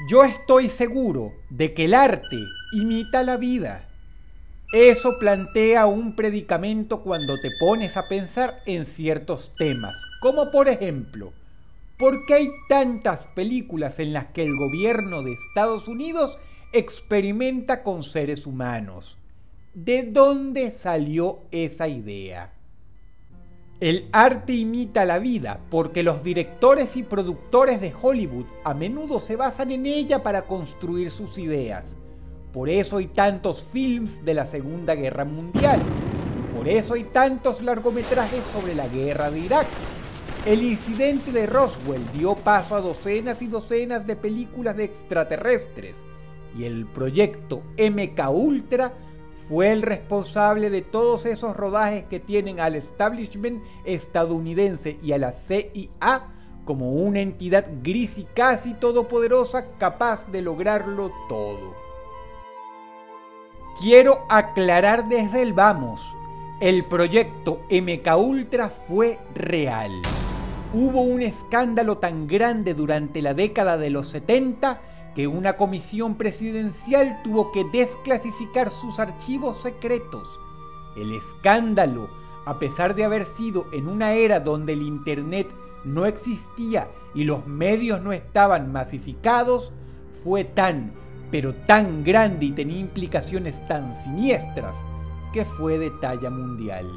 Yo estoy seguro de que el arte imita la vida. Eso plantea un predicamento cuando te pones a pensar en ciertos temas, como por ejemplo, ¿por qué hay tantas películas en las que el gobierno de Estados Unidos experimenta con seres humanos? ¿De dónde salió esa idea? El arte imita la vida porque los directores y productores de Hollywood a menudo se basan en ella para construir sus ideas. Por eso hay tantos films de la Segunda Guerra Mundial. Por eso hay tantos largometrajes sobre la guerra de Irak. El incidente de Roswell dio paso a docenas y docenas de películas de extraterrestres. Y el proyecto MK Ultra fue el responsable de todos esos rodajes que tienen al establishment estadounidense y a la CIA como una entidad gris y casi todopoderosa capaz de lograrlo todo. Quiero aclarar desde el vamos, el proyecto MK Ultra fue real. Hubo un escándalo tan grande durante la década de los 70 que una comisión presidencial tuvo que desclasificar sus archivos secretos. El escándalo, a pesar de haber sido en una era donde el internet no existía y los medios no estaban masificados, fue tan, pero tan grande y tenía implicaciones tan siniestras que fue de talla mundial.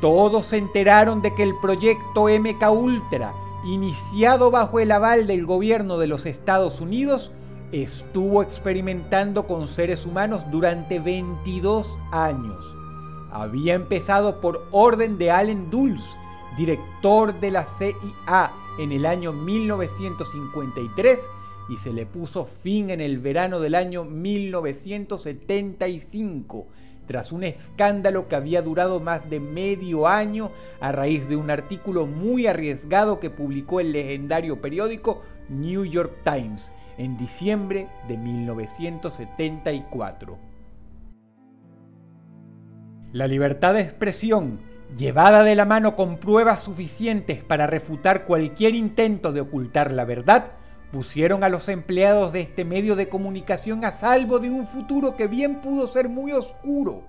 Todos se enteraron de que el proyecto MK Ultra, iniciado bajo el aval del gobierno de los Estados Unidos, estuvo experimentando con seres humanos durante 22 años. Había empezado por orden de Allen Dulles, director de la CIA, en el año 1953 y se le puso fin en el verano del año 1975, tras un escándalo que había durado más de medio año a raíz de un artículo muy arriesgado que publicó el legendario periódico New York Times en diciembre de 1974. La libertad de expresión, llevada de la mano con pruebas suficientes para refutar cualquier intento de ocultar la verdad, pusieron a los empleados de este medio de comunicación a salvo de un futuro que bien pudo ser muy oscuro,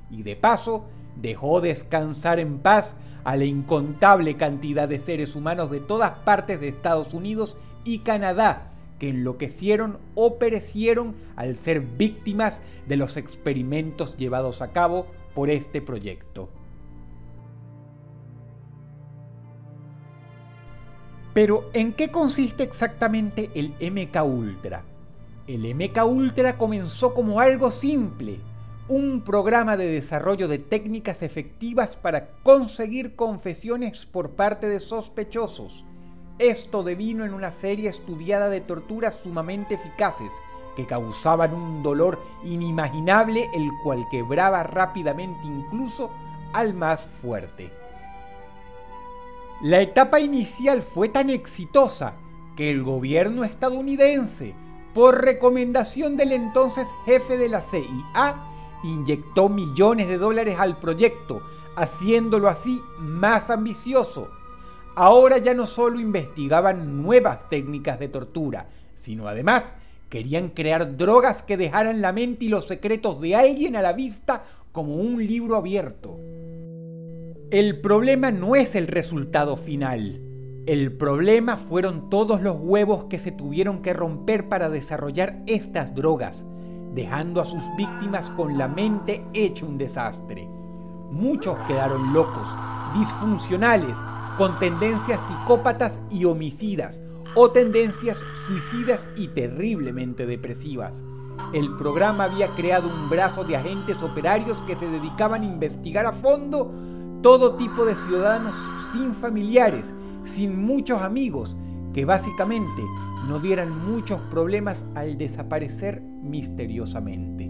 y de paso dejó descansar en paz a la incontable cantidad de seres humanos de todas partes de Estados Unidos y Canadá que enloquecieron o perecieron al ser víctimas de los experimentos llevados a cabo por este proyecto. Pero, ¿en qué consiste exactamente el MK Ultra? El MK Ultra comenzó como algo simple, un programa de desarrollo de técnicas efectivas para conseguir confesiones por parte de sospechosos. Esto devino en una serie estudiada de torturas sumamente eficaces, que causaban un dolor inimaginable, el cual quebraba rápidamente incluso al más fuerte. La etapa inicial fue tan exitosa que el gobierno estadounidense, por recomendación del entonces jefe de la CIA, inyectó millones de dólares al proyecto, haciéndolo así más ambicioso. Ahora ya no solo investigaban nuevas técnicas de tortura, sino además querían crear drogas que dejaran la mente y los secretos de alguien a la vista como un libro abierto. El problema no es el resultado final. El problema fueron todos los huevos que se tuvieron que romper para desarrollar estas drogas, dejando a sus víctimas con la mente hecha un desastre. Muchos quedaron locos, disfuncionales, con tendencias psicópatas y homicidas, o tendencias suicidas y terriblemente depresivas. El programa había creado un brazo de agentes operarios que se dedicaban a investigar a fondo todo tipo de ciudadanos sin familiares, sin muchos amigos, que básicamente no dieran muchos problemas al desaparecer misteriosamente.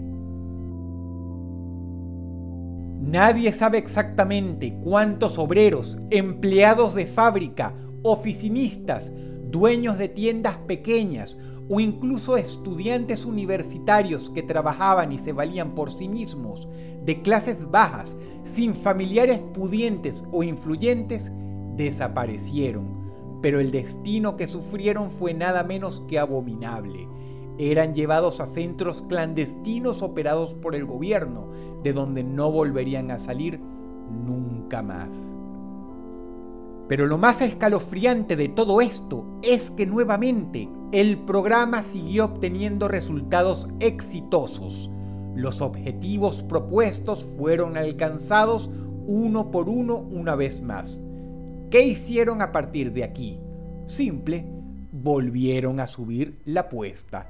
Nadie sabe exactamente cuántos obreros, empleados de fábrica, oficinistas, dueños de tiendas pequeñas o incluso estudiantes universitarios que trabajaban y se valían por sí mismos, de clases bajas, sin familiares pudientes o influyentes, desaparecieron, pero el destino que sufrieron fue nada menos que abominable. Eran llevados a centros clandestinos operados por el gobierno, de donde no volverían a salir nunca más. Pero lo más escalofriante de todo esto es que nuevamente el programa siguió obteniendo resultados exitosos. Los objetivos propuestos fueron alcanzados uno por uno una vez más. ¿Qué hicieron a partir de aquí? Simple, volvieron a subir la apuesta.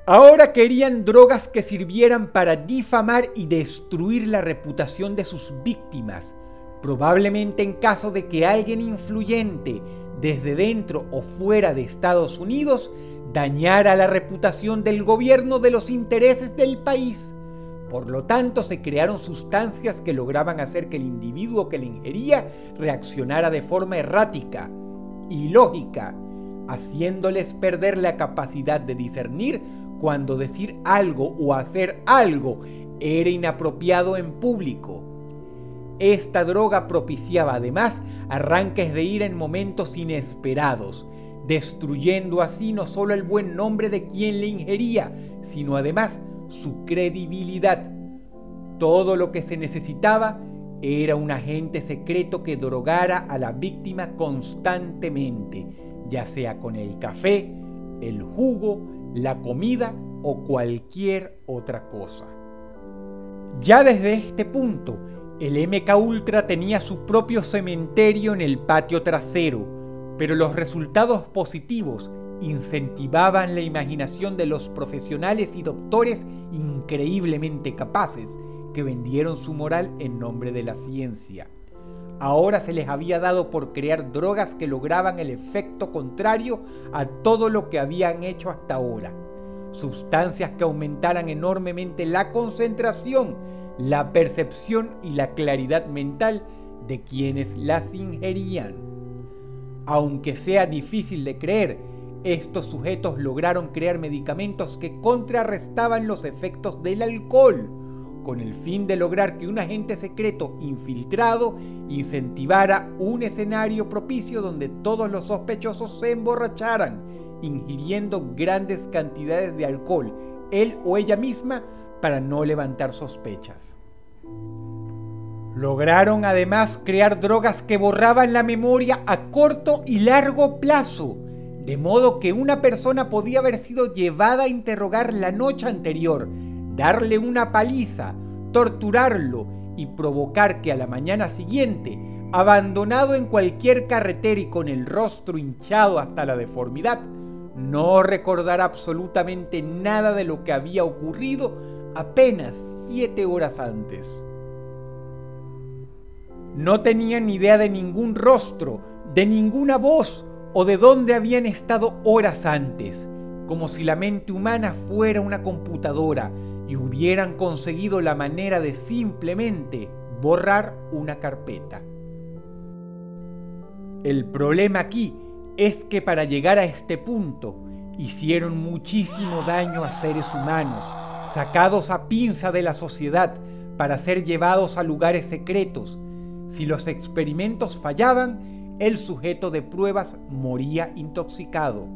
Ahora querían drogas que sirvieran para difamar y destruir la reputación de sus víctimas, probablemente en caso de que alguien influyente desde dentro o fuera de Estados Unidos dañara la reputación del gobierno de los intereses del país. Por lo tanto, se crearon sustancias que lograban hacer que el individuo que la ingería reaccionara de forma errática, ilógica, haciéndoles perder la capacidad de discernir cuando decir algo o hacer algo era inapropiado en público. Esta droga propiciaba además arranques de ira en momentos inesperados, destruyendo así no solo el buen nombre de quien le ingería, sino además su credibilidad. Todo lo que se necesitaba era un agente secreto que drogara a la víctima constantemente, ya sea con el café, el jugo, la comida o cualquier otra cosa. Ya desde este punto, el MK Ultra tenía su propio cementerio en el patio trasero, pero los resultados positivos incentivaban la imaginación de los profesionales y doctores increíblemente capaces que vendieron su moral en nombre de la ciencia. Ahora se les había dado por crear drogas que lograban el efecto contrario a todo lo que habían hecho hasta ahora. Sustancias que aumentaran enormemente la concentración, la percepción y la claridad mental de quienes las ingerían. Aunque sea difícil de creer, estos sujetos lograron crear medicamentos que contrarrestaban los efectos del alcohol, con el fin de lograr que un agente secreto infiltrado incentivara un escenario propicio donde todos los sospechosos se emborracharan, ingiriendo grandes cantidades de alcohol, él o ella misma, para no levantar sospechas. Lograron además crear drogas que borraban la memoria a corto y largo plazo, de modo que una persona podía haber sido llevada a interrogar la noche anterior, darle una paliza, torturarlo y provocar que a la mañana siguiente, abandonado en cualquier carretera y con el rostro hinchado hasta la deformidad, no recordara absolutamente nada de lo que había ocurrido apenas 7 horas antes. No tenían ni idea de ningún rostro, de ninguna voz o de dónde habían estado horas antes, como si la mente humana fuera una computadora y hubieran conseguido la manera de simplemente borrar una carpeta. El problema aquí es que para llegar a este punto hicieron muchísimo daño a seres humanos, sacados a pinza de la sociedad para ser llevados a lugares secretos. Si los experimentos fallaban, el sujeto de pruebas moría intoxicado.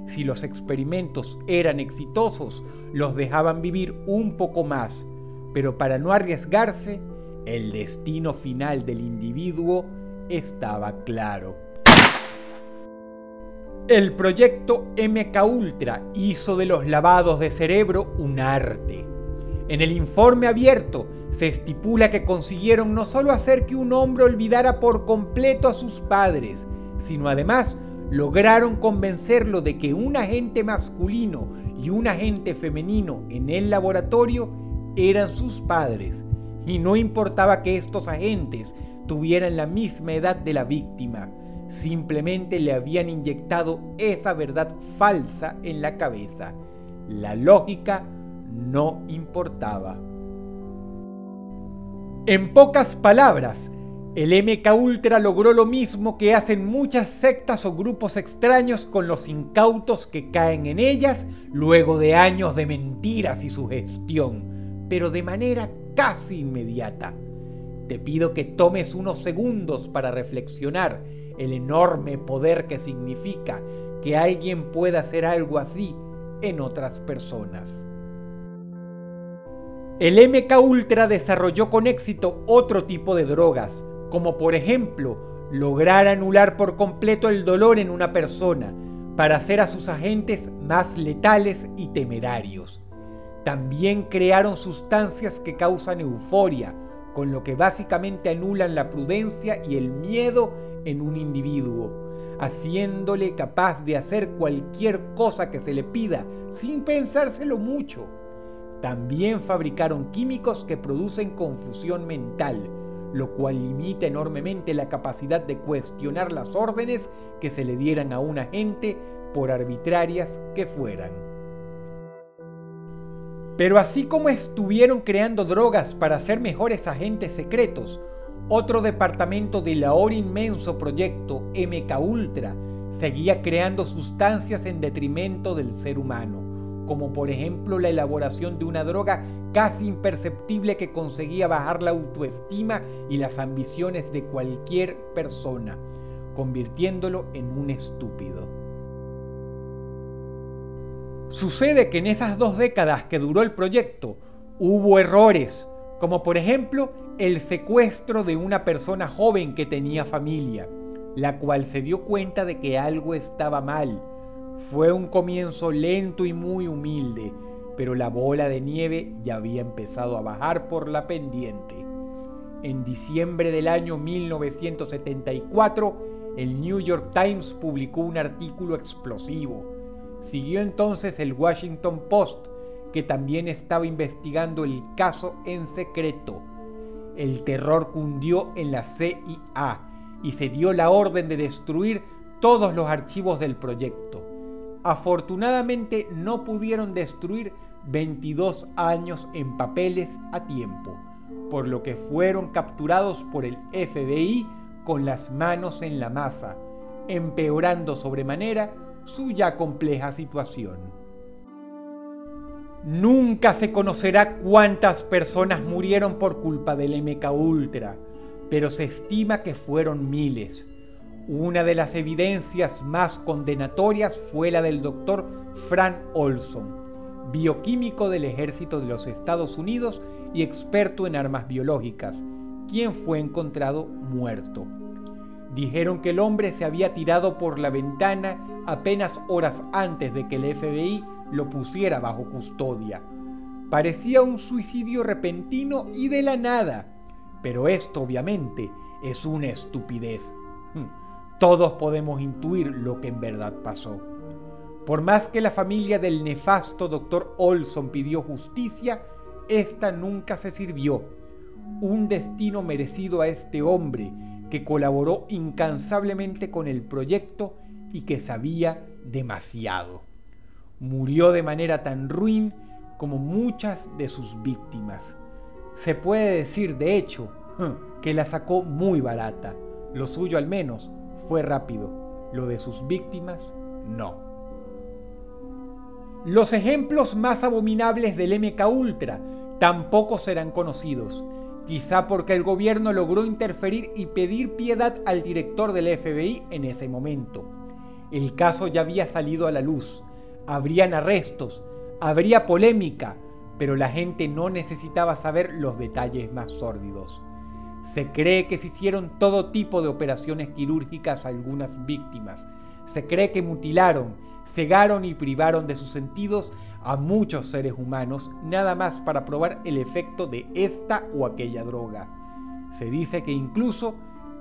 Si los experimentos eran exitosos, los dejaban vivir un poco más, pero para no arriesgarse, el destino final del individuo estaba claro. El proyecto MK Ultra hizo de los lavados de cerebro un arte. En el informe abierto se estipula que consiguieron no solo hacer que un hombre olvidara por completo a sus padres, sino además lograron convencerlo de que un agente masculino y un agente femenino en el laboratorio eran sus padres, y no importaba que estos agentes tuvieran la misma edad de la víctima, simplemente le habían inyectado esa verdad falsa en la cabeza. La lógica no importaba. En pocas palabras, el MK Ultra logró lo mismo que hacen muchas sectas o grupos extraños con los incautos que caen en ellas luego de años de mentiras y sugestión, pero de manera casi inmediata. Te pido que tomes unos segundos para reflexionar el enorme poder que significa que alguien pueda hacer algo así en otras personas. El MK Ultra desarrolló con éxito otro tipo de drogas, como por ejemplo, lograr anular por completo el dolor en una persona para hacer a sus agentes más letales y temerarios. También crearon sustancias que causan euforia, con lo que básicamente anulan la prudencia y el miedo en un individuo, haciéndole capaz de hacer cualquier cosa que se le pida sin pensárselo mucho. También fabricaron químicos que producen confusión mental, lo cual limita enormemente la capacidad de cuestionar las órdenes que se le dieran a un agente, por arbitrarias que fueran. Pero así como estuvieron creando drogas para ser mejores agentes secretos, otro departamento del ahora inmenso proyecto MK Ultra seguía creando sustancias en detrimento del ser humano, como por ejemplo la elaboración de una droga casi imperceptible que conseguía bajar la autoestima y las ambiciones de cualquier persona, convirtiéndolo en un estúpido. Sucede que en esas 2 décadas que duró el proyecto hubo errores, como por ejemplo el secuestro de una persona joven que tenía familia, la cual se dio cuenta de que algo estaba mal. Fue un comienzo lento y muy humilde, pero la bola de nieve ya había empezado a bajar por la pendiente. En diciembre del año 1974, el New York Times publicó un artículo explosivo. Siguió entonces el Washington Post, que también estaba investigando el caso en secreto. El terror cundió en la CIA y se dio la orden de destruir todos los archivos del proyecto. Afortunadamente no pudieron destruir 22 años en papeles a tiempo, por lo que fueron capturados por el FBI con las manos en la masa, empeorando sobremanera su ya compleja situación. Nunca se conocerá cuántas personas murieron por culpa del MK Ultra, pero se estima que fueron miles. Una de las evidencias más condenatorias fue la del doctor Frank Olson, bioquímico del ejército de los Estados Unidos y experto en armas biológicas, quien fue encontrado muerto. Dijeron que el hombre se había tirado por la ventana apenas horas antes de que el FBI lo pusiera bajo custodia. Parecía un suicidio repentino y de la nada, pero esto obviamente es una estupidez. Todos podemos intuir lo que en verdad pasó. Por más que la familia del nefasto Dr. Olson pidió justicia, esta nunca se sirvió. Un destino merecido a este hombre que colaboró incansablemente con el proyecto y que sabía demasiado. Murió de manera tan ruin como muchas de sus víctimas. Se puede decir, de hecho, que la sacó muy barata. Lo suyo al menos fue rápido, lo de sus víctimas no. Los ejemplos más abominables del MK Ultra tampoco serán conocidos, quizá porque el gobierno logró interferir y pedir piedad al director del FBI en ese momento. El caso ya había salido a la luz, habrían arrestos, habría polémica, pero la gente no necesitaba saber los detalles más sórdidos. Se cree que se hicieron todo tipo de operaciones quirúrgicas a algunas víctimas. Se cree que mutilaron, cegaron y privaron de sus sentidos a muchos seres humanos, nada más para probar el efecto de esta o aquella droga. Se dice que incluso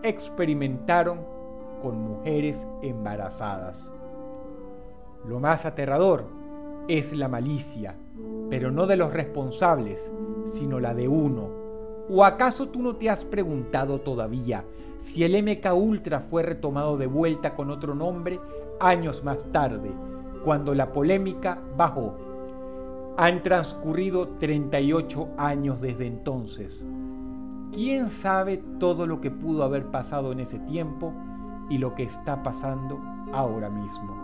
experimentaron con mujeres embarazadas. Lo más aterrador es la malicia, pero no de los responsables, sino la de uno. ¿O acaso tú no te has preguntado todavía si el MK Ultra fue retomado de vuelta con otro nombre años más tarde, cuando la polémica bajó? Han transcurrido 38 años desde entonces. ¿Quién sabe todo lo que pudo haber pasado en ese tiempo y lo que está pasando ahora mismo?